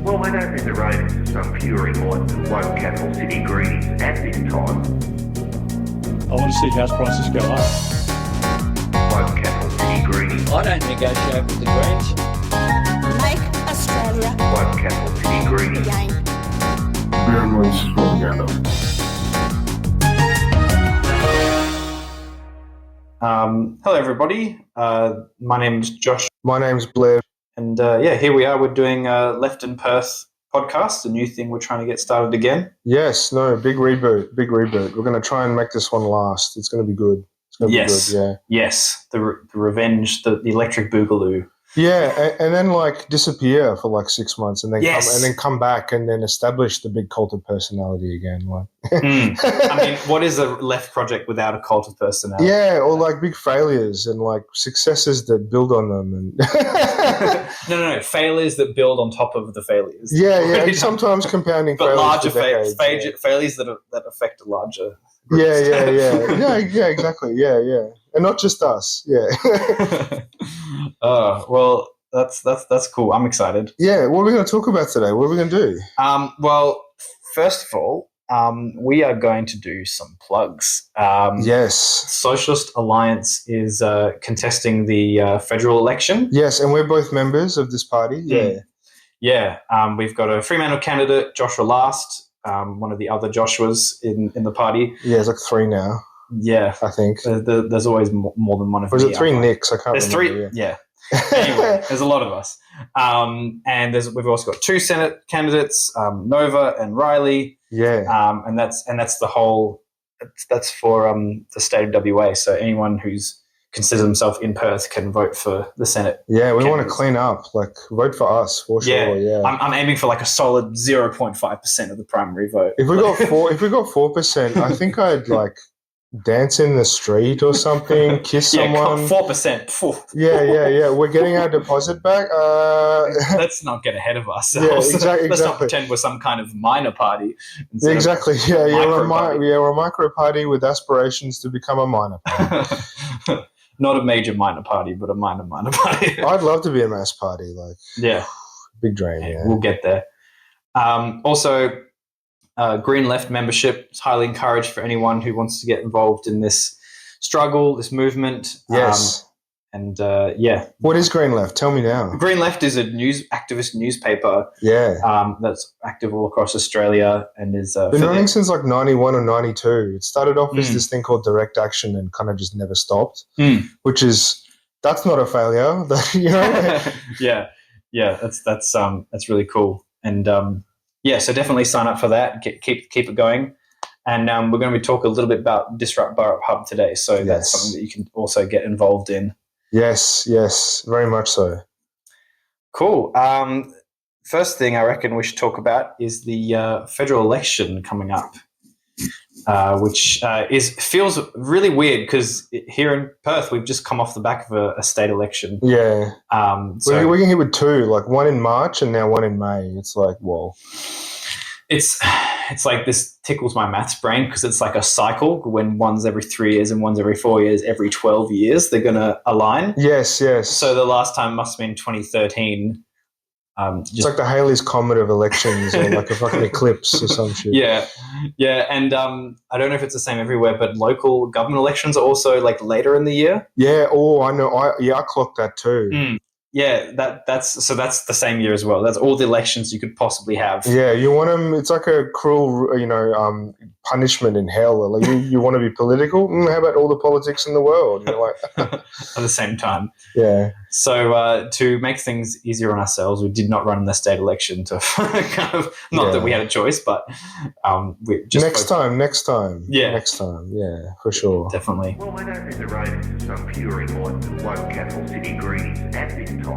Well, I don't think the ratings are some pure enlightened woke capital city greenies at this time. I want to see house prices go up. Woke capital city greenies. I don't negotiate with the Greens. Make Australia Woke capital city greenies. again. Everyone's propaganda. Hello, everybody. My name's Josh. My name's Blair. And here we are. We're doing Left in Perth podcast, a new thing we're trying to get started again. Yes, big reboot. We're going to try and make this one last. It's going to be good. It's going to be good, yeah. Yes, the revenge, the electric boogaloo. Yeah, and then disappear for 6 months, and then Yes. come back, and then establish the big cult of personality again. I mean, what is a left project without a cult of personality? Yeah, or big failures and successes that build on them, and No. Failures that build on top of the failures. yeah, and sometimes compounding but failures larger for decades, failures that affect a larger. yeah, exactly, yeah, and not just us, yeah. Well, that's cool. I'm excited. Yeah, what are we going to talk about today? What are we going to do? Well, first of all, we are going to do some plugs. Yes. Socialist Alliance is contesting the federal election. Yes, and we're both members of this party. Yeah. Yeah. We've got a Fremantle candidate, Joshua Last, one of the other Joshuas in the party. Yeah, it's 3 now. Yeah. I think. There's always more than one of Or is me. it 3 Nicks? I can't There's remember. 3, yeah. Anyway, there's a lot of us. And we've also got 2 Senate candidates, Nova and Riley. Yeah. And that's the whole. That's for the state of WA. So anyone who's considers himself in Perth can vote for the Senate. Yeah, we want to clean up. Vote for us for sure. Yeah. I'm aiming for a solid 0.5% of the primary vote. If we got 4%, I think I'd dance in the street or something, kiss someone. 4%. Yeah. We're getting our deposit back. Let's not get ahead of ourselves. Yeah, exactly. Let's not pretend we're some kind of minor party. Exactly. Yeah, we're a micro party. party with aspirations to become a minor party. Not a major minor party, but a minor party. I'd love to be a mass party. Yeah. Big dream, yeah. We'll get there. Also, Green Left membership is highly encouraged for anyone who wants to get involved in this struggle, this movement. Yes. What is Green Left? Tell me now. Green Left is a activist newspaper. Yeah. That's active all across Australia and is been running since 91 or 92. It started off as this thing called Direct Action and kind of just never stopped. Which is that's not a failure. Yeah. That's really cool. And so definitely sign up for that. Keep it going. And we're going to be talking a little bit about Disrupt Burrup Hub today. So that's something that you can also get involved in. Yes, very much so. Cool. First thing I reckon we should talk about is the federal election coming up, which feels really weird because here in Perth we've just come off the back of a state election. Yeah. So we're getting hit with 2, one in March and now one in May. It's whoa. It's like this tickles my maths brain because it's like a cycle. When one's every 3 years and one's every 4 years, every 12 years they're going to align. Yes. So the last time must have been 2013. It's like the Halley's Comet of elections or a fucking eclipse or some shit. Yeah. And I don't know if it's the same everywhere, but local government elections are also later in the year. Yeah. Oh, I know. I clocked that too. Yeah, that's the same year as well. That's all the elections you could possibly have. Yeah, you want them. It's like a cruel, punishment in hell. You want to be political? How about all the politics in the world? At the same time. Yeah. So to make things easier on ourselves, we did not run the state election to kind of not that we had a choice, but we just next time. Yeah, next time. Yeah, for sure. Definitely. Well, I don't think the ratings are some pure enlightened woke capital city greenies at this time.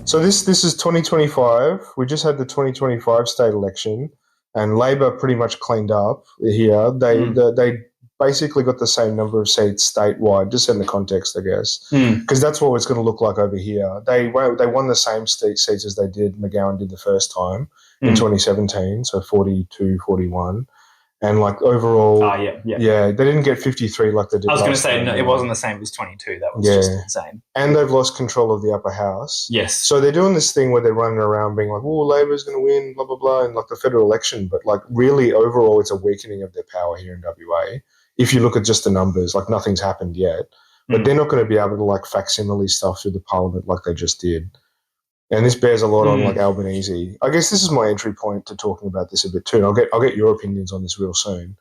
So this is 2025. We just had the 2025 state election, and Labor pretty much cleaned up here. They basically got the same number of seats statewide, just in the context, I guess, because that's what it's going to look like over here. They won the same seats as they did McGowan did the first time in 2017, so 42-41. And like overall, yeah. they didn't get 53 like they did. I was going to last say time. no, it wasn't the same as 22. That was just insane. And they've lost control of the upper house. Yes. So they're doing this thing where they're running around being like, "Oh, Labor's going to win," blah blah blah, and like the federal election. But like really, overall, it's a weakening of their power here in WA. If you look at just the numbers, like nothing's happened yet. But they're not going to be able to like facsimile stuff through the parliament like they just did. And this bears a lot on like Albanese. I guess this is my entry point to talking about this a bit too. And I'll get your opinions on this real soon.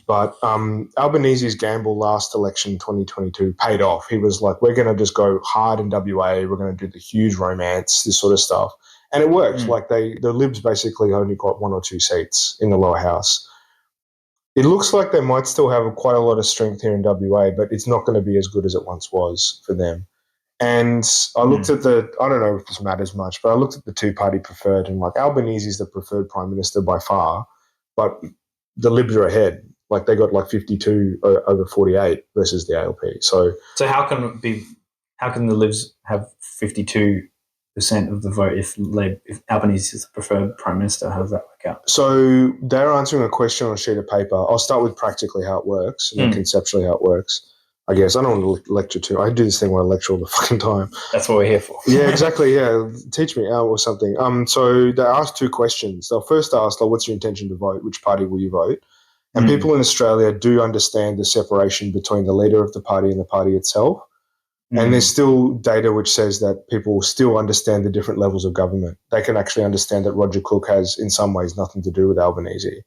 But Albanese's gamble last election, 2022, paid off. He was like, "We're going to just go hard in WA. We're going to do the huge romance, this sort of stuff," and it worked. Like the Libs basically only got 1 or 2 seats in the lower house. It looks like they might still have quite a lot of strength here in WA, but it's not going to be as good as it once was for them. And I looked at I don't know if this matters much, but I looked at the two-party preferred, and like Albanese is the preferred prime minister by far, but the Libs are ahead. Like they got like 52 over 48 versus the ALP. So how can the Libs have 52% of the vote if Albanese is the preferred prime minister? How does that work out? So they're answering a question on a sheet of paper. I'll start with practically how it works and then conceptually how it works. I guess I don't want to lecture too. I do this thing where I lecture all the fucking time. That's what we're here for. Yeah, exactly. Yeah, teach me or something. So they asked 2 questions. They'll first ask, like, "What's your intention to vote? Which party will you vote?" And people in Australia do understand the separation between the leader of the party and the party itself. And there's still data which says that people still understand the different levels of government. They can actually understand that Roger Cook has, in some ways, nothing to do with Albanese,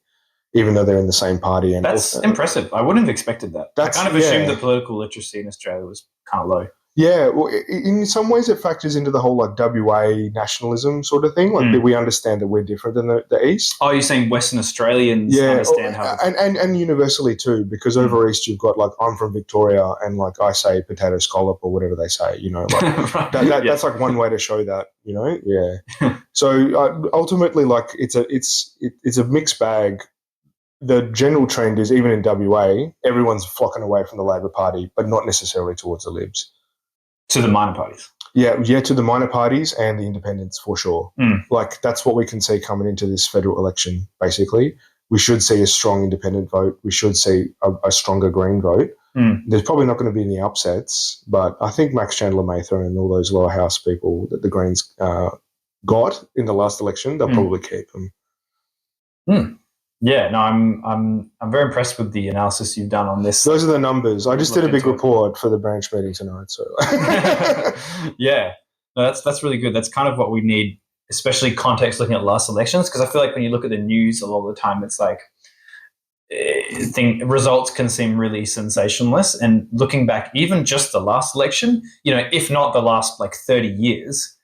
even though they're in the same party. And that's impressive. I wouldn't have expected that. I kind of assumed the political literacy in Australia was kind of low. Yeah, well, in some ways it factors into the whole like WA nationalism sort of thing. Like we understand that we're different than the East. Oh, you're saying Western Australians understand how... And universally too, because over East you've got like, I'm from Victoria and like I say potato scallop or whatever they say, you know. Like right. That's like one way to show that, you know. Yeah. So ultimately, like it's a mixed bag. The general trend is even in WA, everyone's flocking away from the Labor Party, but not necessarily towards the Libs. To the minor parties. Yeah, to the minor parties and the independents for sure. Like that's what we can see coming into this federal election, basically. We should see a strong independent vote. We should see a stronger Green vote. There's probably not going to be any upsets, but I think Max Chandler-Mather and all those lower house people that the Greens got in the last election, they'll probably keep them. Yeah, no, I'm very impressed with the analysis you've done on this. Those are the numbers. I just did a big report for the branch meeting tonight. So yeah, no, that's really good. That's kind of what we need, especially context looking at last elections, because I feel like when you look at the news a lot of the time, it's like results can seem really sensationalist. And looking back, even just the last election, you know, if not the last like 30 years.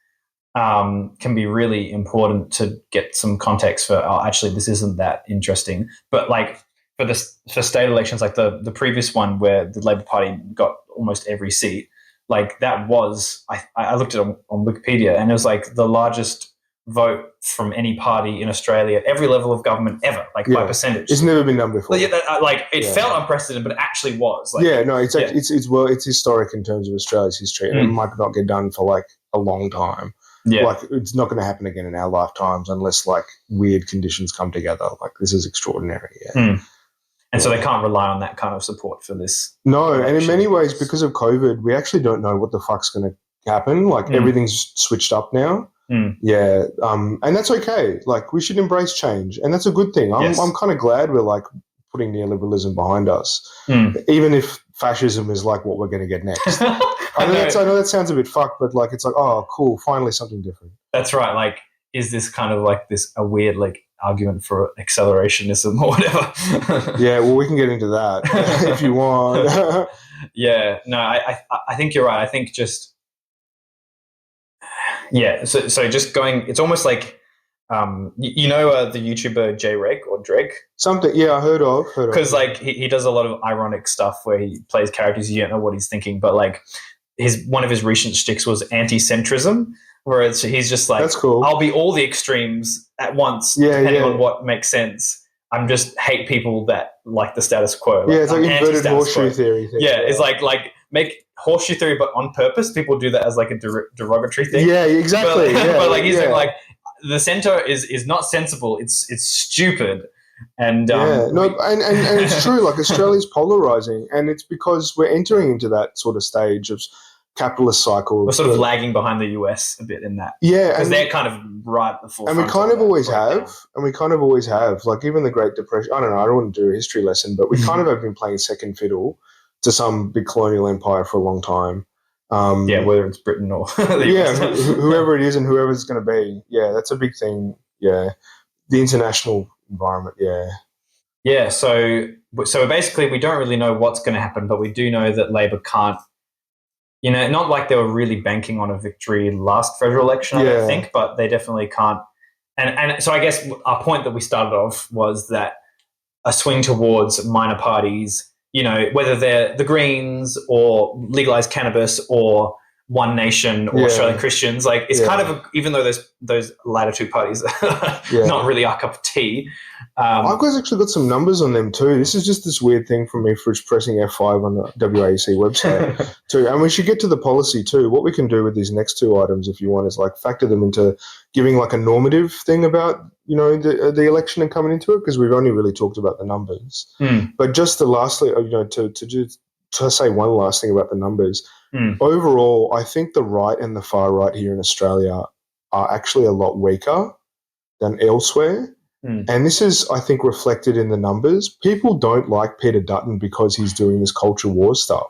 Can be really important to get some context for, actually, this isn't that interesting. But like for state elections, like the previous one where the Labor Party got almost every seat, like that was, I looked at it on Wikipedia, and it was like the largest vote from any party in Australia at every level of government ever, like by percentage. It's never been done before. Like it felt unprecedented, but it actually was. Like, it's historic in terms of Australia's history, and it might not get done for like a long time. Yeah. Like it's not going to happen again in our lifetimes unless like weird conditions come together. Like this is extraordinary. Yeah. And so they can't rely on that kind of support for this. No, and in many ways, because of COVID, we actually don't know what the fuck's going to happen. Like everything's switched up now. Yeah. And that's okay. Like we should embrace change, and that's a good thing. I'm kind of glad we're like putting neoliberalism behind us, even if fascism is like what we're going to get next. I know that sounds a bit fucked, but like it's like, oh, cool, finally something different. That's right. Like, is this kind of like a weird like argument for accelerationism or whatever? Yeah, well, we can get into that if you want. Yeah, no, I think you're right. I think just So just going, it's almost like. The YouTuber J-Reg or Dreg? Something, yeah, I heard of. Because like he does a lot of ironic stuff where he plays characters you don't know what he's thinking, but like one of his recent shticks was anti-centrism, where he's just like, that's cool. I'll be all the extremes at once, depending on what makes sense. I'm just hate people that like the status quo. Like, it's like inverted horseshoe theory thing. Yeah, it's like make horseshoe theory, but on purpose. People do that as like a derogatory thing. Yeah, exactly. But like he's like. The center is not sensible. It's stupid. And and it's true. Like Australia's polarizing, and it's because we're entering into that sort of stage of capitalist cycle. we're sort of lagging behind the US a bit in that. Yeah, Because and they're kind of right at the forefront. we kind of always breakdown. have, and we kind of always have. Like even the Great Depression. I don't know. I don't want to do a history lesson, but we kind of have been playing second fiddle to some big colonial empire for a long time. Whether it's Britain or the US. whoever it is and whoever it's going to be. Yeah, that's a big thing. Yeah, the international environment. Yeah. Yeah, so basically we don't really know what's going to happen, but we do know that Labor can't, not like they were really banking on a victory last federal election, I don't think, but they definitely can't. And so I guess our point that we started off was that a swing towards minor parties, whether they're the Greens or legalized cannabis or One Nation or Australian Christians, like it's kind of even though those latter two parties are not really our cup of tea. I've actually got some numbers on them too. This is just this weird thing for me for pressing F5 on the WAEC website too. And we should get to the policy too. What we can do with these next two items, if you want, is like factor them into giving like a normative thing about the election and coming into it, because we've only really talked about the numbers. But just the lastly, to say one last thing about the numbers. Overall, I think the right and the far right here in Australia are actually a lot weaker than elsewhere. And this is, I think, reflected in the numbers. People don't like Peter Dutton because he's doing this culture war stuff.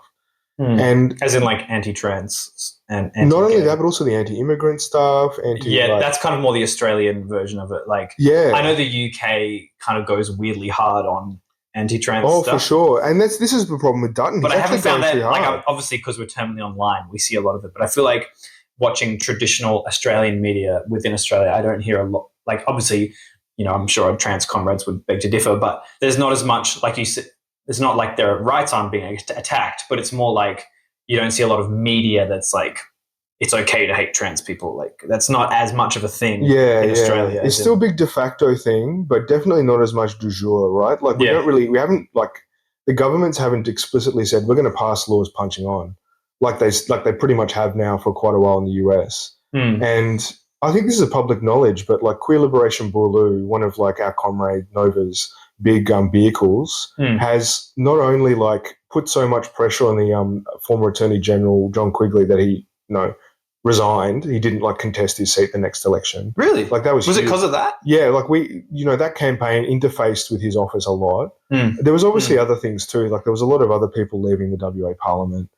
And as in like anti-trans and not only that, but also the anti-immigrant stuff. That's kind of more the Australian version of it. Like, I know the UK kind of goes weirdly hard on anti-trans stuff. For sure. And this is the problem with Dutton. But He's I haven't found that, hard. obviously because we're terminally online, we see a lot of it. But I feel like watching traditional Australian media within Australia, I don't hear a lot. Like, obviously, I'm sure our trans comrades would beg to differ, but there's not as much, like you said, it's not like their rights aren't being attacked, but it's more like you don't see a lot of media that's like, it's okay to hate trans people. Like, that's not as much of a thing in Australia. It's still a big de facto thing, but definitely not as much du jour, right? Like, the governments haven't explicitly said, we're going to pass laws punching on, like they pretty much have now for quite a while in the US. And I think this is a public knowledge, but like Queer Liberation Boorloo, one of like our comrade Nova's big vehicles, has not only like put so much pressure on the former Attorney General John Quigley that he resigned. He didn't like contest his seat the next election. Really? Like that was it because of that? Yeah, like that campaign interfaced with his office a lot. There was obviously other things too. Like there was a lot of other people leaving the WA Parliament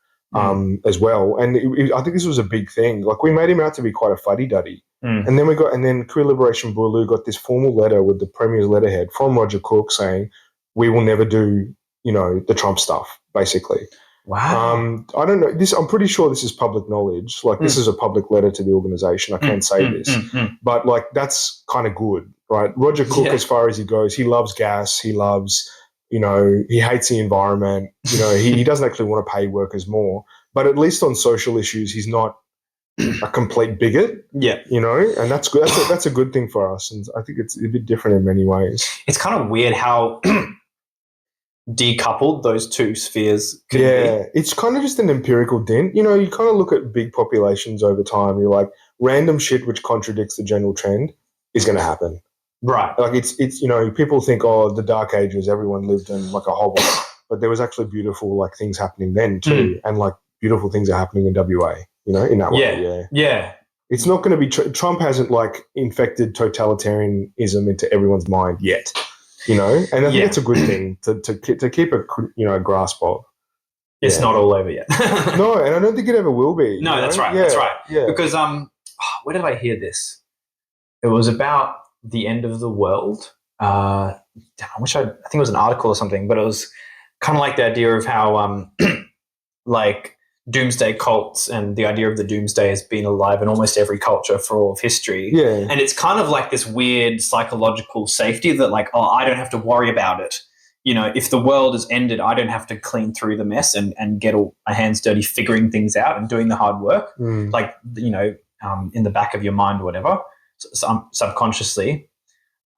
as well, and I think this was a big thing. Like we made him out to be quite a fuddy-duddy. And then Queer Liberation Boorloo got this formal letter with the Premier's letterhead from Roger Cook saying, we will never do, the Trump stuff, basically. Wow. I don't know. I'm pretty sure this is public knowledge. Like this is a public letter to the organisation. I can't say this. But like that's kind of good, right? Roger Cook, as far as he goes, he loves gas. He loves, he hates the environment. He doesn't actually want to pay workers more. But at least on social issues, he's not a complete bigot, and that's good. That's a good thing for us, and I think it's a bit different in many ways. It's kind of weird how decoupled those two spheres could be. It's kind of just an empirical dent. You kind of look at big populations over time. You're like, random shit which contradicts the general trend is going to happen, right? Like it's people think, the Dark Ages, everyone lived in like a hovel, but there was actually beautiful like things happening then too, and like beautiful things are happening in WA. In that way, yeah. It's not going to be Trump hasn't like infected totalitarianism into everyone's mind yet, and I think it's a good thing to keep a grasp of. It's not all over yet. No, and I don't think it ever will be. No, that's right. That's right. Yeah. Because where did I hear this? It was about the end of the world. I think it was an article or something, but it was kind of like the idea of how like doomsday cults and the idea of the doomsday has been alive in almost every culture for all of history. Yeah. And it's kind of like this weird psychological safety that like, I don't have to worry about it. If the world is ended, I don't have to clean through the mess and get all my hands dirty figuring things out and doing the hard work, like, in the back of your mind or whatever, subconsciously.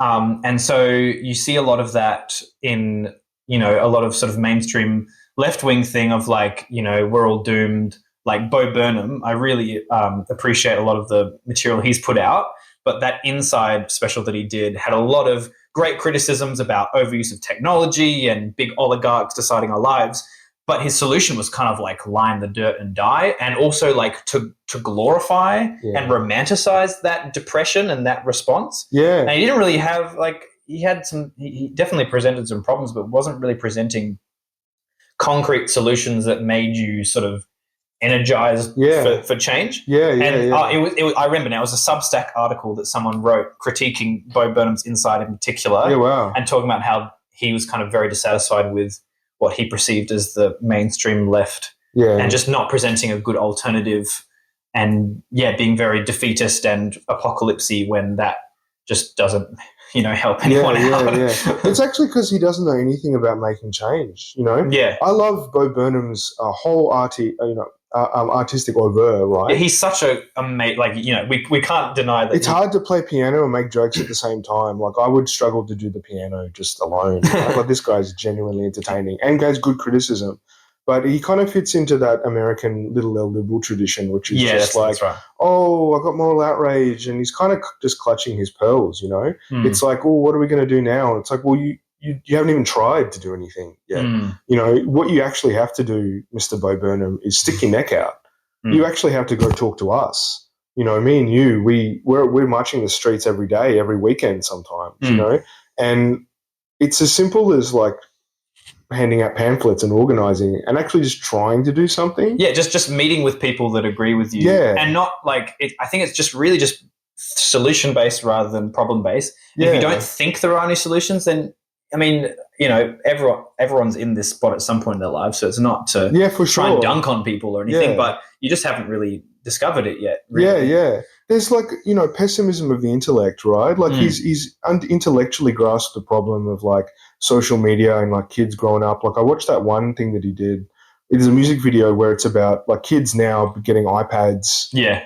And so you see a lot of that in, a lot of sort of mainstream left-wing thing of like, we're all doomed. Like Bo Burnham, I really appreciate a lot of the material he's put out, but that Inside special that he did had a lot of great criticisms about overuse of technology and big oligarchs deciding our lives. But his solution was kind of like lie in the dirt and die, and also like to glorify and romanticize that depression and that response. Yeah. And he didn't really have like, he definitely presented some problems, but wasn't really presenting concrete solutions that made you sort of energized for change. I remember now, it was a Substack article that someone wrote critiquing Bo Burnham's Insight in particular. Yeah, wow. And talking about how he was kind of very dissatisfied with what he perceived as the mainstream left, and just not presenting a good alternative, and being very defeatist and apocalypsy when that just doesn't, help anyone out. It's actually because he doesn't know anything about making change. I love Bo Burnham's whole artistic oeuvre, right? Yeah, he's such a mate. Like, we can't deny that. It's hard to play piano and make jokes at the same time. Like, I would struggle to do the piano just alone. Like, this guy's genuinely entertaining and gets good criticism. But he kind of fits into that American little L liberal tradition, which is just like, right. Oh, I got moral outrage. And he's kind of just clutching his pearls, It's like, oh, what are we going to do now? And it's like, well, you haven't even tried to do anything yet. What you actually have to do, Mr. Bo Burnham, is stick your neck out. You actually have to go talk to us. Me and you, we're marching the streets every day, every weekend sometimes, and it's as simple as like handing out pamphlets and organising and actually just trying to do something. Yeah, just meeting with people that agree with you. Yeah. And not like I think it's just really just solution-based rather than problem-based. Yeah. If you don't think there are any solutions, then I mean, everyone's in this spot at some point in their lives, so it's not to try and dunk on people or anything, but you just haven't really discovered it yet. Really. Yeah. There's like, pessimism of the intellect, right? Like he's intellectually grasped the problem of like social media and like kids growing up. Like I watched that one thing that he did. It is a music video where it's about like kids now getting iPads. Yeah.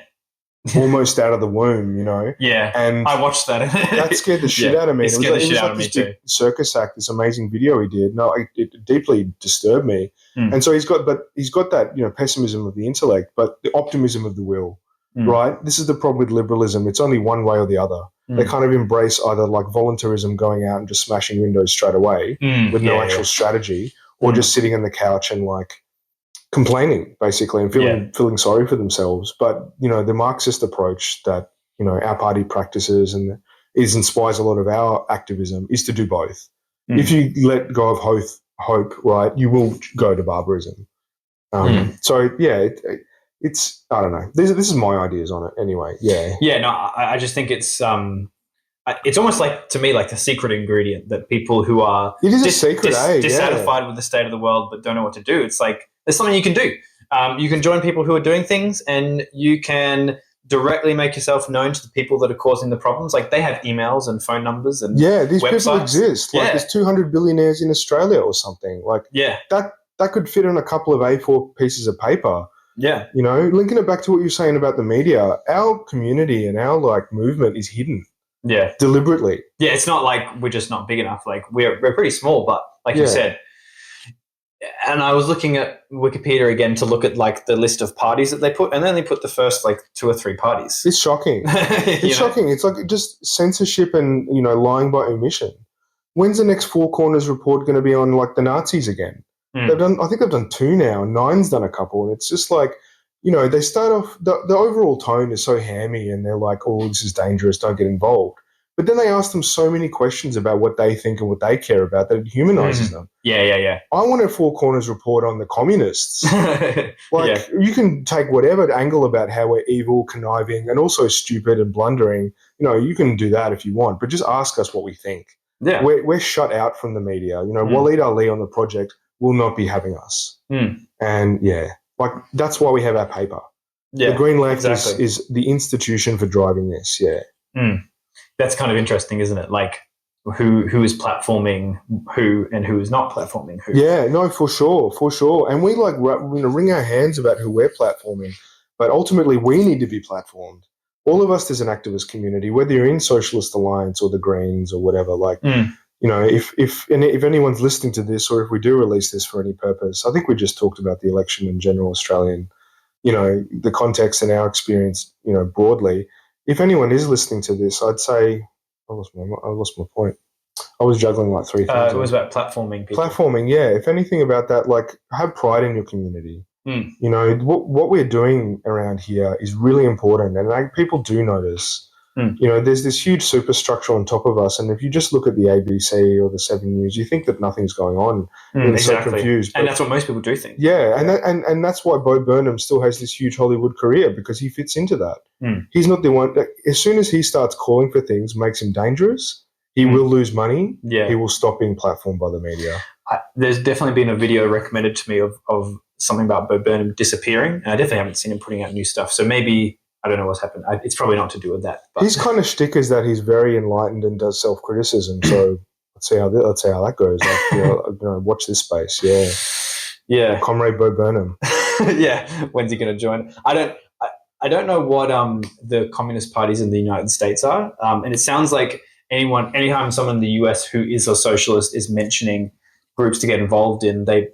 Almost out of the womb, Yeah, and I watched that. That scared the shit out of me. It scared the shit out of me too. Circus act, this amazing video he did. No, it deeply disturbed me. And so he's got that, pessimism of the intellect, but the optimism of the will, right? This is the problem with liberalism. It's only one way or the other. They kind of embrace either like voluntarism, going out and just smashing windows straight away with no actual strategy, or just sitting on the couch and like complaining basically and feeling sorry for themselves. But the Marxist approach that our party practices and inspires a lot of our activism is to do both. If you let go of hope, right, you will go to barbarism. So it's I don't know. This is my ideas on it anyway. No, I just think it's almost like, to me, like the secret ingredient that people who are dissatisfied with the state of the world but don't know what to do. It's like, there's something you can do. You can join people who are doing things, and you can directly make yourself known to the people that are causing the problems. Like they have emails and phone numbers and these websites. People exist. Like there's 200 billionaires in Australia or something. Like that could fit on a couple of A4 pieces of paper. Yeah. Linking it back to what you're saying about the media, our community and our like movement is hidden. Yeah. Deliberately. Yeah, it's not like we're just not big enough. Like we're pretty small, but like you said. And I was looking at Wikipedia again to look at like the list of parties that they put, and then they put the first like 2 or 3 parties. It's shocking. It's shocking. It's like just censorship and lying by omission. When's the next Four Corners report going to be on like the Nazis again? I think they've done 2 now. Nine's done a couple, and it's just like they start off the overall tone is so hammy, and they're like, oh, this is dangerous, don't get involved. But then they ask them so many questions about what they think and what they care about that it humanizes them. Yeah. I want a Four Corners report on the communists. You can take whatever angle about how we're evil, conniving, and also stupid and blundering. You can do that if you want, but just ask us what we think. Yeah. We're shut out from the media. Waleed Ali on the project will not be having us. And like that's why we have our paper. Yeah, the Green Left is the institution for driving this. That's kind of interesting, isn't it? Like who is platforming who and who is not platforming who. Yeah, no, for sure. And we like wring our hands about who we're platforming, but ultimately we need to be platformed. All of us as an activist community, whether you're in Socialist Alliance or the Greens or whatever, like if anyone's listening to this, or if we do release this for any purpose, I think we just talked about the election in general Australian, the context and our experience, broadly. If anyone is listening to this, I'd say I lost my point. I was juggling like three things. It was about platforming people. Platforming, yeah. If anything about that, like have pride in your community. Mm. You know, what we're doing around here is really important, and like, people do notice. You know, there's this huge superstructure on top of us, and if you just look at the ABC or the 7 News, you think that nothing's going on. You're Exactly. so confused. And that's what most people do think. Yeah, and that's why Bo Burnham still has this huge Hollywood career, because he fits into that. He's not the one. As soon as he starts calling for things, makes him dangerous. He will lose money. Yeah. He will stop being platformed by the media. There's definitely been a video recommended to me of something about Bo Burnham disappearing, and I definitely haven't seen him putting out new stuff. So maybe, I don't know what's happened. It's probably not to do with that. But. His kind of shtick is that he's very enlightened and does self-criticism. So let's see how that goes. Like, watch this space. Yeah, Comrade Bo Burnham. Yeah, when's he going to join? I don't know what the communist parties in the United States are, and it sounds like anytime someone in the US who is a socialist is mentioning groups to get involved in, they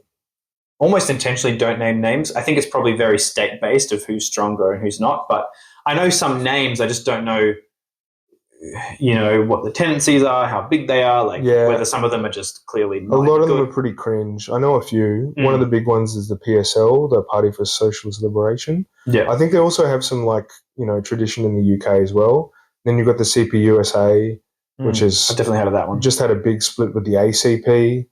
almost intentionally don't name names. I think it's probably very state-based of who's stronger and who's not. But I know some names. I just don't know, what the tendencies are, how big they are, whether some of them are just clearly not a lot of good. them are pretty cringe. I know a few. One of the big ones is the PSL, the Party for Socialist Liberation. Yeah. I think they also have some tradition in the UK as well. Then you've got the CPUSA, which is I've definitely heard of that one. Just had a big split with the ACP.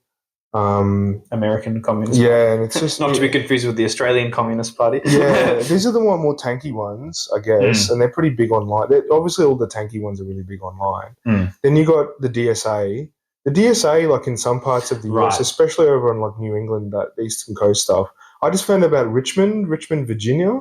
American Communist Party. Yeah, and it's just not to be confused with the Australian Communist Party. Yeah, these are the more tanky ones, I guess, and they're pretty big online. Obviously, all the tanky ones are really big online. Then you got the DSA. The DSA, like in some parts of the US, especially over in like New England, that Eastern Coast stuff. I just found out about Richmond, Virginia.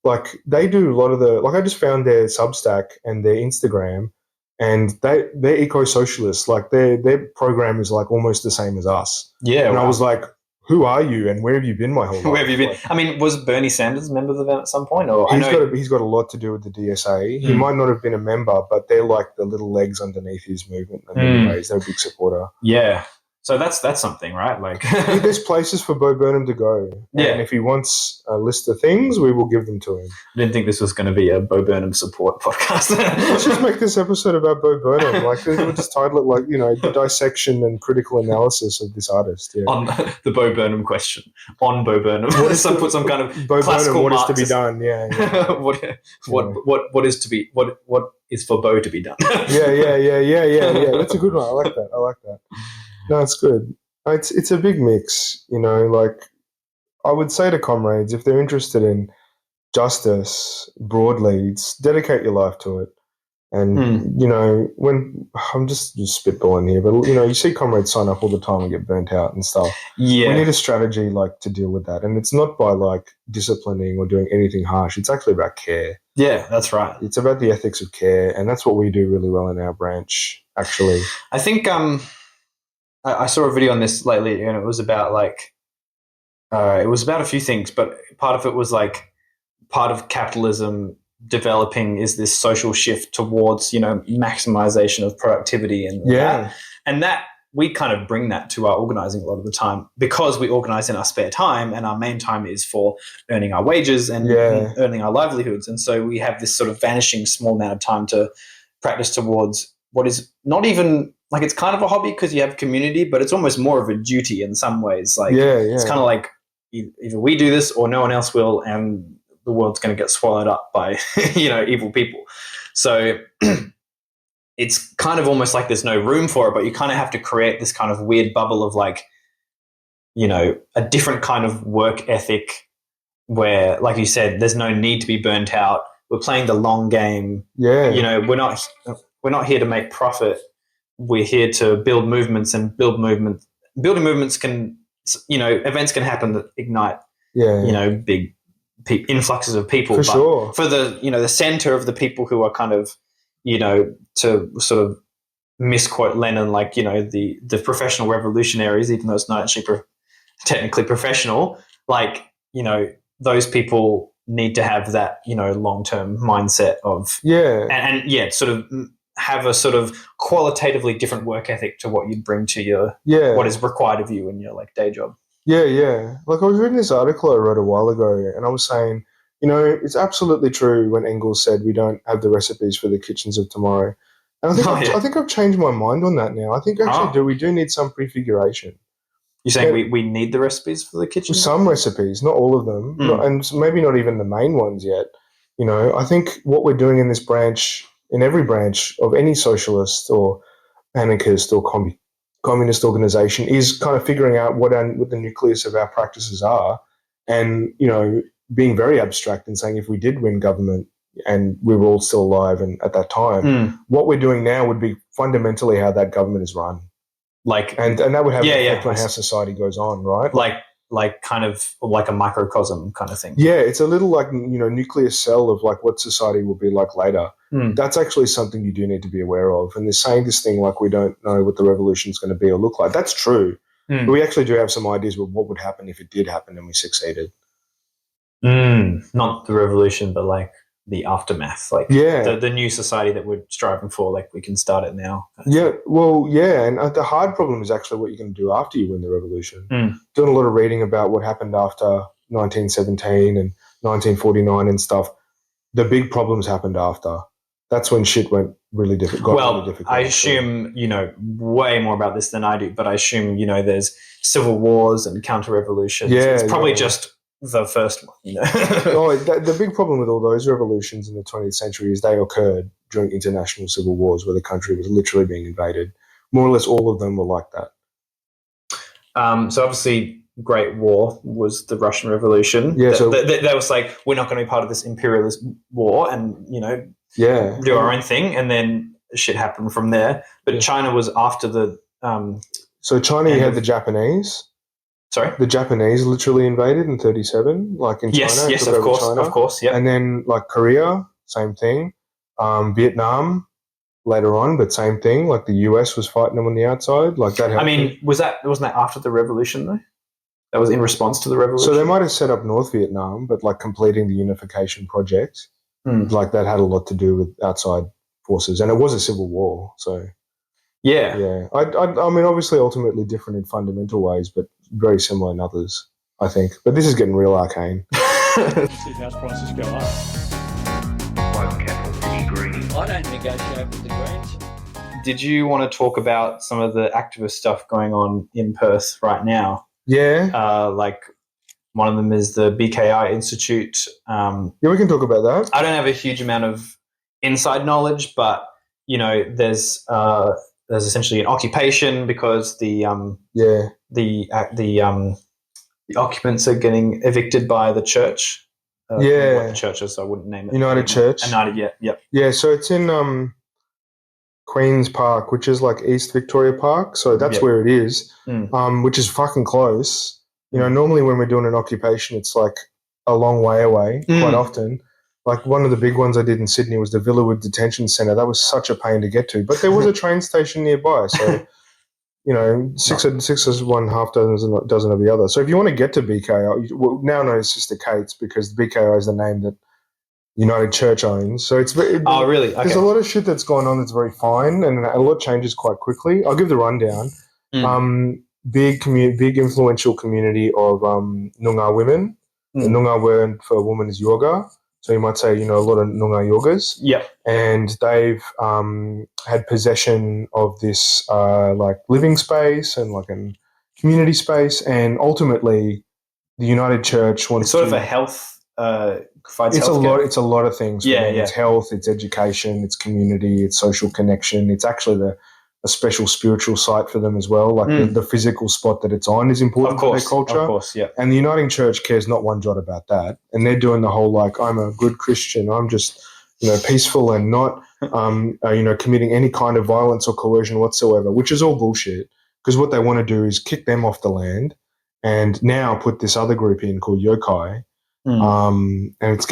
Like they do a lot of I just found their Substack and their Instagram. And they're eco-socialists. Like their program is like almost the same as us. Yeah, and I was like, "Who are you? And where have you been my whole life?" Where have you been? Like, I mean, was Bernie Sanders a member of them at some point? Or he's got a lot to do with the DSA. He might not have been a member, but they're like the little legs underneath his movement. In many ways, they're a big supporter. Yeah. So that's something, right? Like, there's places for Bo Burnham to go. Yeah. And if he wants a list of things, we will give them to him. I didn't think this was going to be a Bo Burnham support podcast. Let's just make this episode about Bo Burnham. Like, we'll just title it like, the dissection and critical analysis of this artist. Yeah. On the Bo Burnham question. On Bo Burnham. Put some kind of Bo classical Burnham, what Marxist. is to be done? Yeah. What is to be? What is for Bo to be done? Yeah. That's a good one. I like that. No, it's good. It's a big mix, like I would say to comrades, if they're interested in justice broadly, dedicate your life to it. And, when I'm just spitballing here, but, you see comrades sign up all the time and get burnt out and stuff. Yeah. We need a strategy to deal with that. And it's not by disciplining or doing anything harsh. It's actually about care. Yeah, that's right. It's about the ethics of care. And that's what we do really well in our branch, actually. I think, I saw a video on this lately, and it was about a few things, but part of it was part of capitalism developing is this social shift towards maximization of productivity and that we kind of bring that to our organizing a lot of the time because we organize in our spare time, and our main time is for earning our wages and earning our livelihoods, and so we have this sort of vanishing small amount of time to practice towards what is not even. It's kind of a hobby because you have community, but it's almost more of a duty in some ways. It's kind of like either we do this or no one else will, and the world's going to get swallowed up by, evil people. So it's kind of almost like there's no room for it, but you kind of have to create this kind of weird bubble of a different kind of work ethic where, like you said, there's no need to be burnt out. We're playing the long game. Yeah. We're not here to make profit. We're here to build movements, and building movements can, events can happen that ignite, big influxes of people. For sure. For the center of the people who are kind of, to sort of misquote Lenin, the professional revolutionaries, even though it's not actually technically professional, those people need to have that, long-term mindset of, and sort of have a sort of qualitatively different work ethic to what you'd bring to your what is required of you in your day job. Yeah. Like I was reading this article I wrote a while ago, and I was saying, it's absolutely true when Engels said we don't have the recipes for the kitchens of tomorrow. And I think Oh, yeah. I think I've changed my mind on that now. I think actually we do need some prefiguration. You're saying we need the recipes for the kitchen? Some recipes, not all of them, and maybe not even the main ones yet. You know, I think what we're doing in this branch, in every branch of any socialist or anarchist or communist organization, is kind of figuring out what the nucleus of our practices are, and being very abstract and saying if we did win government and we were all still alive and at that time, what we're doing now would be fundamentally how that government is run. And that would have an effect on how society goes on, right? Like kind of like a microcosm kind of thing. Yeah, it's a little like nucleus cell of like what society will be like later. That's actually something you do need to be aware of. And they're saying this thing like we don't know what the revolution is going to be or look like. That's true, but we actually do have some ideas of what would happen if it did happen and we succeeded. Not the revolution, but like the aftermath, like the new society that we're striving for, like we can start it now. And the hard problem is actually what you're going to do after you win the revolution. Doing a lot of reading about what happened after 1917 and 1949 and stuff. The big problems happened after. That's when shit went really difficult. Really difficult. I assume you know way more about this than I do, but I assume there's civil wars and counter-revolutions. It's probably just the first one. The big problem with all those revolutions in the 20th century is they occurred during international civil wars where the country was literally being invaded. More or less all of them were like that. So obviously Great War was the Russian Revolution. Yeah, that was like, we're not going to be part of this imperialist war and, do our own thing. And then shit happened from there. But China was after the... so China, you had the Japanese... Sorry? The Japanese literally invaded in 1937, like in China. Yes, of course, yeah. And then like Korea, same thing. Vietnam later on, but same thing. Like the US was fighting them on the outside. Like that happened. I mean, wasn't that after the revolution though? That was in response to the revolution? So they might have set up North Vietnam, but like completing the unification project, like that had a lot to do with outside forces. And it was a civil war, so... Yeah. I mean, obviously, ultimately different in fundamental ways, but very similar in others, I think. But this is getting real arcane. See house prices go up. One capital city greenies. I don't negotiate with the Greens. Did you want to talk about some of the activist stuff going on in Perth right now? Yeah. Like one of them is the BKI Institute. We can talk about that. I don't have a huge amount of inside knowledge, but there's essentially an occupation because the occupants are getting evicted by the church. What the church is, so I wouldn't name it. United Church. United, yeah, yep. Yeah, so it's in Queen's Park, which is like East Victoria Park. So that's where it is, which is fucking close. Normally when we're doing an occupation, it's like a long way away quite often. Like one of the big ones I did in Sydney was the Villawood Detention Centre. That was such a pain to get to. But there was a train station nearby. So, six is one, half dozen of the other. So if you want to get to BKI, now known as Sister Kate's because BKI is the name that United Church owns. So it's really? Okay. There's a lot of shit that's going on that's very fine and a lot changes quite quickly. I'll give the rundown. Big influential community of Noongar women. The Noongar word for woman is yoga. So you might say, a lot of Noongar yogas. Yeah. And they've had possession of this like living space and like a community space. And ultimately, the United Church wants sort of a health provides it's healthcare. It's a lot of things. It's health, it's education, it's community, it's social connection. It's actually a special spiritual site for them as well. Like the physical spot that it's on is important for their culture. Of course, yeah. And the Uniting Church cares not one jot about that. And they're doing the whole like, I'm a good Christian. I'm just, peaceful and not, committing any kind of violence or coercion whatsoever, which is all bullshit. Because what they want to do is kick them off the land and now put this other group in called Yokai. And it's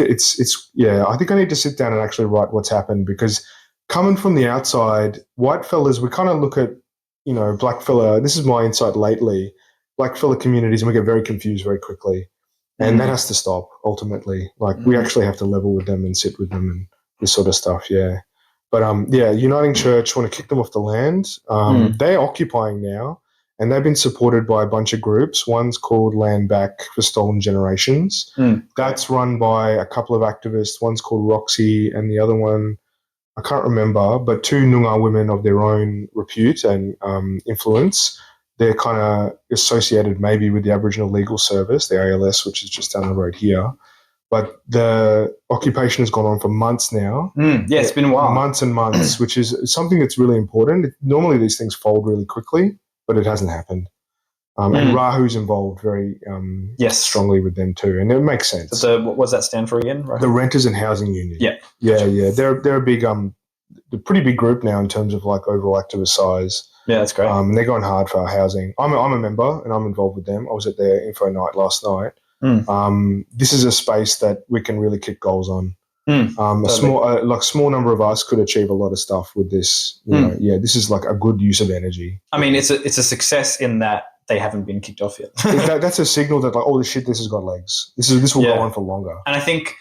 I think I need to sit down and actually write what's happened because coming from the outside, white fellas, we kind of look at, black fella, this is my insight lately, black fella communities, and we get very confused very quickly. And that has to stop, ultimately. Like, we actually have to level with them and sit with them and this sort of stuff, But, Uniting Church want to kick them off the land. They're occupying now, and they've been supported by a bunch of groups. One's called Land Back for Stolen Generations. That's run by a couple of activists. One's called Roxy, and the other one, I can't remember, but two Noongar women of their own repute and influence. They're kind of associated maybe with the Aboriginal Legal Service, the ALS, which is just down the road here. But the occupation has gone on for months now. Yeah, it's been a while. Months and months, which is something that's really important. Normally these things fold really quickly, but it hasn't happened. And Rahu's involved very strongly with them too, and it makes sense. So what does that stand for again? Rahu? The Renters and Housing Union. Yeah. They're a big, a pretty big group now in terms of like overall activist size. Yeah, that's great. And they're going hard for our housing. I'm a member and I'm involved with them. I was at their info night last night. This is a space that we can really kick goals on. A small number of us could achieve a lot of stuff with this. This is like a good use of energy. I mean, it's a success in that they haven't been kicked off yet. That's a signal that like, oh shit, this has got legs. This will go on for longer. And I think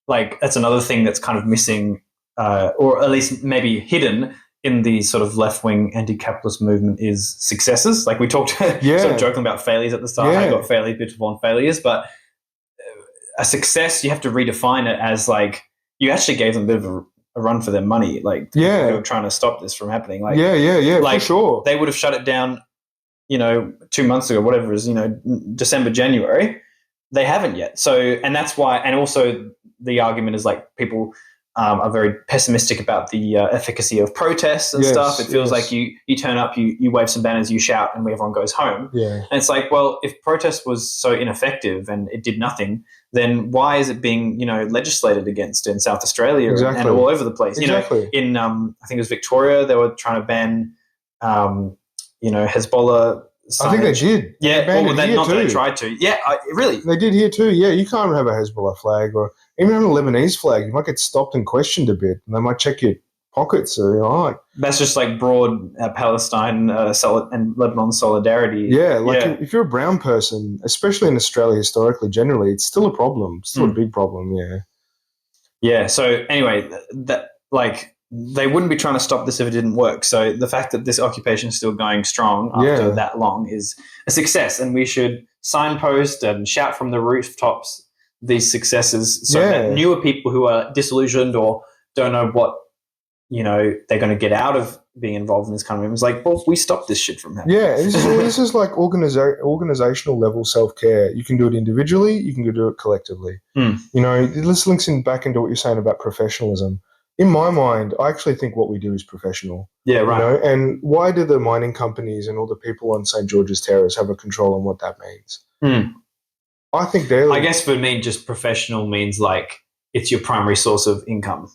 like that's another thing that's kind of missing, or at least maybe hidden in the sort of left-wing anti-capitalist movement is successes. Like we talked, sort of joking about failures at the start. I got fairly beautiful on failures, but a success, you have to redefine it as like you actually gave them a bit of a run for their money. Like they were trying to stop this from happening. Like, like, for sure. They would have shut it down, 2 months ago, whatever it is, December, January. They haven't yet. So, and that's why, and also the argument is like people are very pessimistic about the efficacy of protests and stuff. It feels like you turn up, you wave some banners, you shout, and everyone goes home. Yeah. And it's like, well, if protest was so ineffective and it did nothing, then why is it being, legislated against in South Australia and all over the place? Exactly. In I think it was Victoria, they were trying to ban, Hezbollah. I think they did. Yeah, they tried to. Yeah, really. They did here too. Yeah, you can't have a Hezbollah flag or even have a Lebanese flag. You might get stopped and questioned a bit, and they might check your pockets. So, that's just like broad Palestine and Lebanon solidarity. Yeah, if you're a brown person, especially in Australia historically, generally, it's still a problem. It's still a big problem. Yeah. Yeah. So anyway, they wouldn't be trying to stop this if it didn't work. So the fact that this occupation is still going strong after that long is a success, and we should signpost and shout from the rooftops these successes so that newer people who are disillusioned or don't know what they're going to get out of being involved in this kind of movement. It's like, well, we stopped this shit from happening. Yeah, this is like organizational level self-care. You can do it individually, you can do it collectively. This links back into what you're saying about professionalism. In my mind, I actually think what we do is professional. Yeah, right. And why do the mining companies and all the people on St. George's Terrace have a control on what that means? I think I guess for me, just professional means like it's your primary source of income.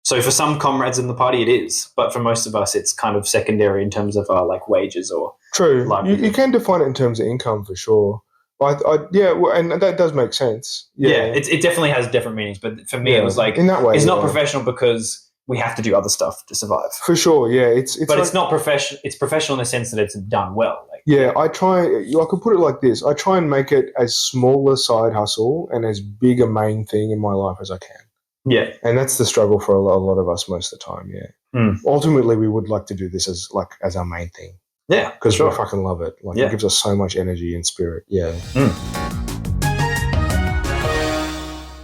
So for some comrades in the party, it is, but for most of us, it's kind of secondary in terms of our like wages or true. You can define it in terms of income for sure. And that does make sense. Yeah, it definitely has different meanings, but for me, it was like in that way, it's not professional because we have to do other stuff to survive. For sure, yeah. It's not professional. It's professional in the sense that it's done well. I could put it like this: I try and make it as small a side hustle and as big a main thing in my life as I can. Yeah, and that's the struggle for a lot of us most of the time. Yeah, ultimately, we would like to do this as our main thing. Yeah, because we fucking love it. It gives us so much energy and spirit. Yeah.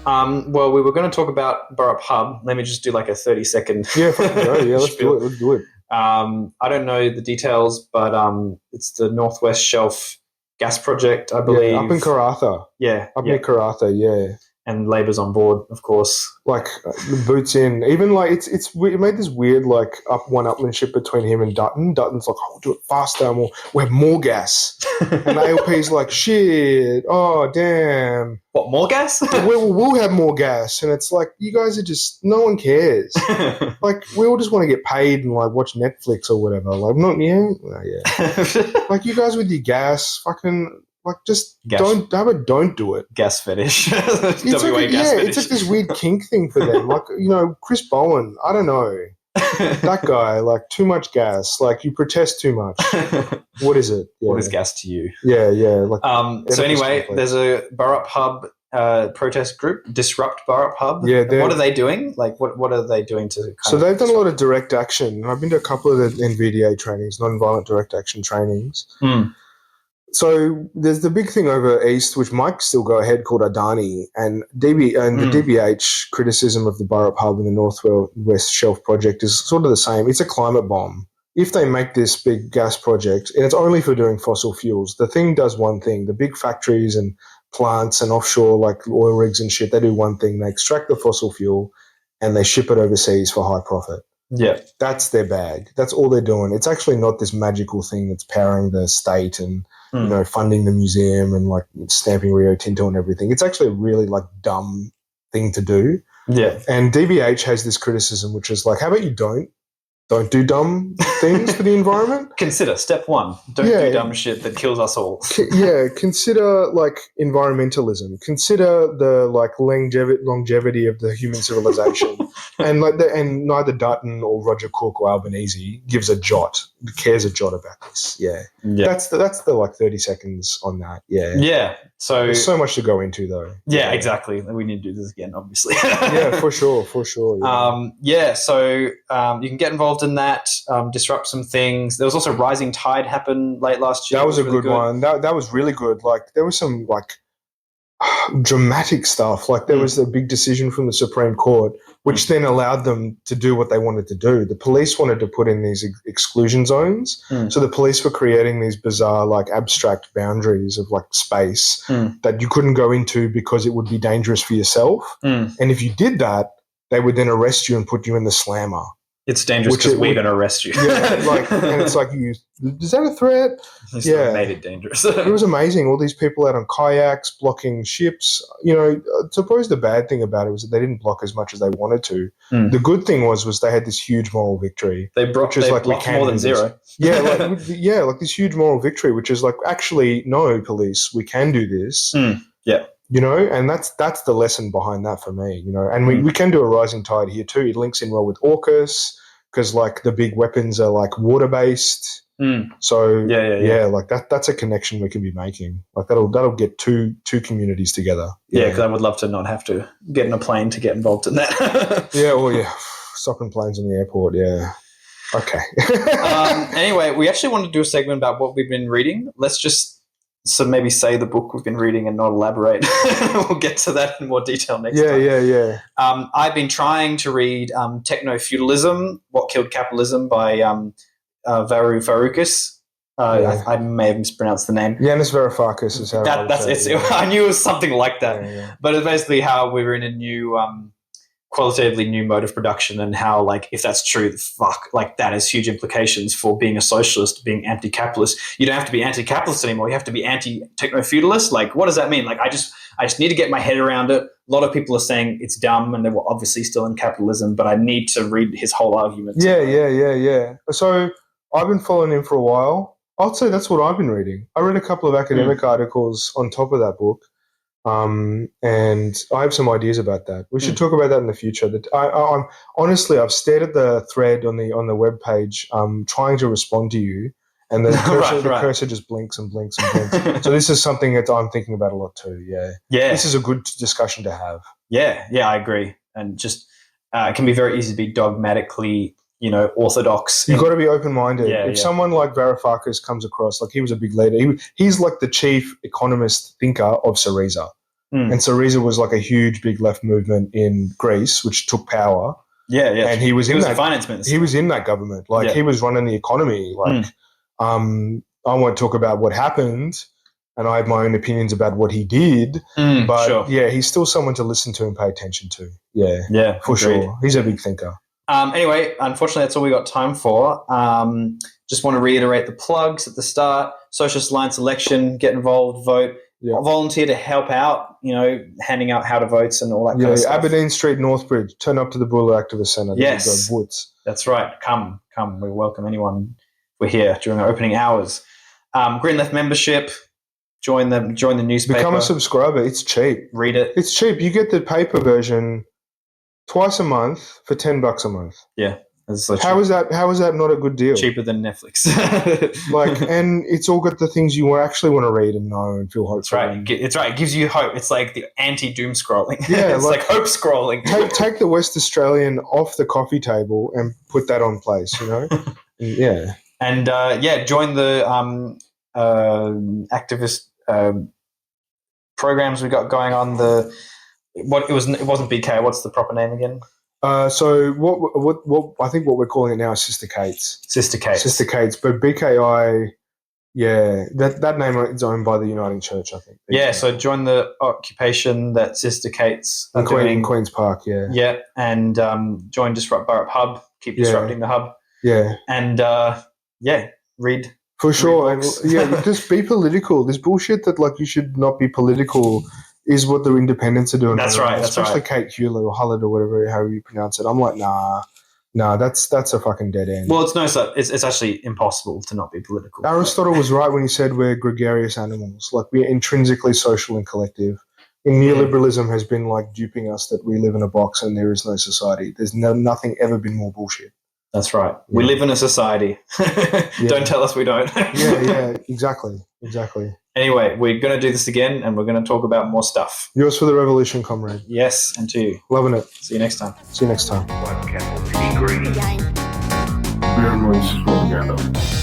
Well, we were going to talk about Burrup Hub. Let me just do like a 30-second. Yeah, fucking go. Yeah, let's do it. Let's do it. I don't know the details, but it's the Northwest Shelf gas project, I believe. Yeah, up in Karratha. Yeah. Near Karratha, yeah. And Labor's on board, of course. The boots in. Even it made this weird one-upmanship between him and Dutton. Dutton's like, we'll do it faster and we'll have more gas. And ALP's like, shit, oh, damn. What, more gas? we'll have more gas. And it's like, you guys are just, no one cares. We all just want to get paid and watch Netflix or whatever. You guys with your gas, fucking... just gas. Don't do it. Gas fetish. It's fetish. It's like this weird kink thing for them. Chris Bowen, I don't know. That guy, too much gas. You protest too much. What is it? Yeah. What is gas to you? Yeah. So anyway, there's a Burrup Hub protest group, Disrupt Burrup Hub. Yeah. What are they doing? What are they doing to So they've done a lot of direct action. I've been to a couple of the NVDA trainings, non-violent direct action trainings. So there's the big thing over east, which might still go ahead, called Adani, and the DBH criticism of the Burrup Hub and the Northwest Shelf project is sort of the same. It's a climate bomb. If they make this big gas project, and it's only for doing fossil fuels, the thing does one thing. The big factories and plants and offshore like oil rigs and shit, they do one thing. They extract the fossil fuel and they ship it overseas for high profit. Yeah. That's their bag. That's all they're doing. It's actually not this magical thing that's powering the state and funding the museum and like stamping Rio Tinto and everything. It's actually a really like dumb thing to do. Yeah. And DBH has this criticism, which is like, how about you don't do dumb things for the environment? Consider step one: don't do dumb shit that kills us all. Consider like environmentalism. Consider the like longevity of the human civilization, and neither Dutton or Roger Cook or Albanese cares a jot about this. Yeah. That's the like 30 seconds on that. Yeah. So there's so much to go into though. Yeah, exactly. We need to do this again, obviously. Yeah, for sure. Yeah. So you can get involved in that, disrupt some things. There was also Rising Tide happened late last year. That was a really good one. That was really good. Like there was some like dramatic stuff. Like there was a big decision from the Supreme Court, which then allowed them to do what they wanted to do. The police wanted to put in these exclusion zones. So the police were creating these bizarre, like abstract boundaries of like space that you couldn't go into because it would be dangerous for yourself. And if you did that, they would then arrest you and put you in the slammer. It's dangerous because we're going to arrest you. And it's like, is that a threat? Made it dangerous. It was amazing. All these people out on kayaks blocking ships. I suppose the bad thing about it was that they didn't block as much as they wanted to. The good thing was they had this huge moral victory. They blocked more than zero. Like this huge moral victory, which is like, actually, no, police, we can do this. Yeah. And that's the lesson behind that for me, and we can do a Rising Tide here too. It links in well with AUKUS because like the big weapons are like water-based. So like that's a connection we can be making. Like that'll get two communities together. Yeah, because I would love to not have to get in a plane to get involved in that. Stopping planes in the airport, Okay. Anyway, we actually want to do a segment about what we've been reading. Let's just maybe say the book we've been reading and not elaborate. We'll get to that in more detail next time. Yeah. I've been trying to read Techno-feudalism, What Killed Capitalism by Varoufakis. I may have mispronounced the name. Yanis Varoufakis is how I knew it was something like that. But it's basically how we were in a new qualitatively new mode of production, and how, like, if that's true, that has huge implications for being a socialist, being anti-capitalist. You don't have to be anti-capitalist anymore. You have to be anti-techno-feudalist. Like, what does that mean? Like, I just need to get my head around it. A lot of people are saying it's dumb, and they were obviously still in capitalism, but I need to read his whole argument. Yeah. So I've been following him for a while. I'd say that's what I've been reading. I read a couple of academic articles on top of that book. And I have some ideas about that. We should talk about that in the future. I'm honestly, I've stared at the thread on the web page, trying to respond to you, and the cursor just blinks and blinks and blinks. So this is something that I'm thinking about a lot too. Yeah. This is a good discussion to have. Yeah, I agree. And just it can be very easy to be dogmatically, orthodox. You've got to be open-minded. If someone like Varoufakis comes across, like he was a big leader, he's like the chief economist thinker of Syriza. And Syriza was like a huge, big left movement in Greece, which took power. Yeah. And he was the finance minister. He was in that government. Like he was running the economy. Like, I won't talk about what happened, and I have my own opinions about what he did. But he's still someone to listen to and pay attention to. Yeah, for sure. He's a big thinker. Anyway, unfortunately, that's all we got time for. Just want to reiterate the plugs at the start. Socialist Alliance election, get involved, vote, volunteer to help out, handing out how to votes and all that kind of stuff. Aberdeen Street, Northbridge, turn up to the Buller Activist Centre. Yes, that's right. Come. We welcome anyone. We're here during our opening hours. Green Left membership. Join the newspaper. Become a subscriber. It's cheap. Read it. It's cheap. You get the paper version twice a month for $10 a month. Yeah. How is that not a good deal? Cheaper than Netflix. And it's all got the things you actually want to read and know and feel hopeful. It's right. It gives you hope. It's like the anti-doom scrolling. Yeah, it's like hope scrolling. Take the West Australian off the coffee table and put that on place, Yeah. And join the activist programs we got going on. It wasn't BK. What's the proper name again? So what I think what we're calling it now is Sister Kate's. Sister Kate's. But BKI, yeah, that name is owned by the Uniting Church, I think. Yeah, so join the occupation that Sister Kate's are in doing. Queen's Park, yeah. Yeah, and join Disrupt Burrup Hub. Keep disrupting the hub. Yeah. And, read. For sure. Read And, books. just be political. This bullshit that, like, you should not be political is what the independents are doing. That's right. Especially Kate Hewlett or Hullett or whatever, however you pronounce it. I'm like, nah, that's a fucking dead end. Well, it's actually impossible to not be political. Aristotle was right when he said we're gregarious animals. Like, we're intrinsically social and collective. And neoliberalism has been, like, duping us that we live in a box and there is no society. There's nothing ever been more bullshit. That's right. Yeah. We live in a society. Don't tell us we don't. yeah, exactly. Anyway, we're going to do this again and we're going to talk about more stuff. Yours for the revolution, comrade. Yes, and to you. Loving it. See you next time. See you next time. One capital city greenies. Again. Beer noise propaganda.